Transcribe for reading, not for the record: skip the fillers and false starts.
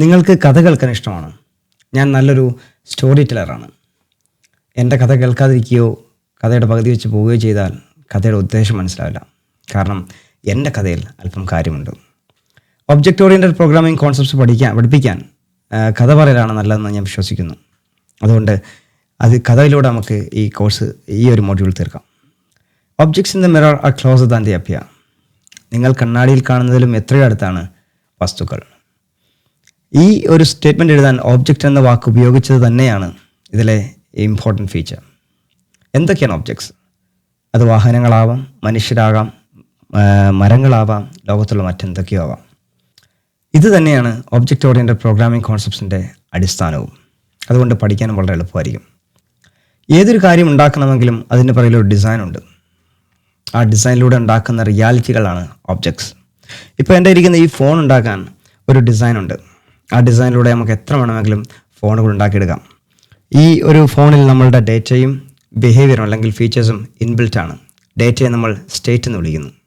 നിങ്ങൾക്ക് കഥ കേൾക്കാൻ ഇഷ്ടമാണ്. ഞാൻ നല്ലൊരു സ്റ്റോറി ടെല്ലറാണ്. എൻ്റെ കഥ കേൾക്കാതിരിക്കുകയോ കഥയുടെ പകുതി വെച്ച് പോവുകയോ ചെയ്താൽ കഥയുടെ ഉദ്ദേശം മനസ്സിലാവില്ല. കാരണം എൻ്റെ കഥയിൽ അല്പം കാര്യമുണ്ട്. ഒബ്ജക്റ്റ് ഓറിയൻറ്റഡ് പ്രോഗ്രാമിംഗ് കോൺസെപ്റ്റ്സ് പഠിപ്പിക്കാൻ കഥ പറയലാണ് നല്ലതെന്ന് ഞാൻ വിശ്വസിക്കുന്നു. അതുകൊണ്ട് കഥയിലൂടെ നമുക്ക് ഈ ഒരു മൊഡ്യൂൾ തീർക്കാം. Objects in the mirror R closer than the appear. നിങ്ങൾ കണ്ണാടിയിൽ കാണുന്നതിലും എത്രയോ അടുത്താണ് വസ്തുക്കൾ. ഈ ഒരു സ്റ്റേറ്റ്മെൻറ്റ് എഴുതാൻ ഓബ്ജക്റ്റ് എന്ന വാക്ക് ഉപയോഗിച്ചത് തന്നെയാണ് ഇതിലെ ഇമ്പോർട്ടൻറ്റ് ഫീച്ചർ. എന്തൊക്കെയാണ് ഒബ്ജക്ട്സ്? അത് വാഹനങ്ങളാവാം, മനുഷ്യരാകാം, മരങ്ങളാവാം, ലോകത്തുള്ള മറ്റെന്തൊക്കെയോ ആവാം. ഇത് തന്നെയാണ് ഒബ്ജക്റ്റ് ഓറിയൻറ്റഡ് പ്രോഗ്രാമിംഗ് കോൺസെപ്റ്റ്സിൻ്റെ അടിസ്ഥാനവും. അതുകൊണ്ട് പഠിക്കാനും വളരെ എളുപ്പമായിരിക്കും. ഏതൊരു കാര്യം ഉണ്ടാക്കണമെങ്കിലും അതിൻ്റെ പുറകിലൊരു ഡിസൈനുണ്ട്. ആ ഡിസൈനിലൂടെ ഉണ്ടാക്കുന്ന റിയാലിറ്റികളാണ് ഒബ്ജക്ട്സ്. ഇപ്പോൾ എൻ്റെ ഇരിക്കുന്ന ഈ ഫോൺ ഉണ്ടാക്കാൻ ഒരു ഡിസൈനുണ്ട്. ആ ഡിസൈനിലൂടെ നമുക്ക് എത്ര വേണമെങ്കിലും ഫോണുകൾ ഉണ്ടാക്കിയെടുക്കാം. ഈ ഒരു ഫോണിൽ നമ്മളുടെ ഡേറ്റയും ബിഹേവിയറും അല്ലെങ്കിൽ ഫീച്ചേഴ്സും ഇൻബിൽറ്റ് ആണ്. ഡേറ്റയെ നമ്മൾ സ്റ്റേറ്റ് എന്ന് വിളിക്കുന്നു.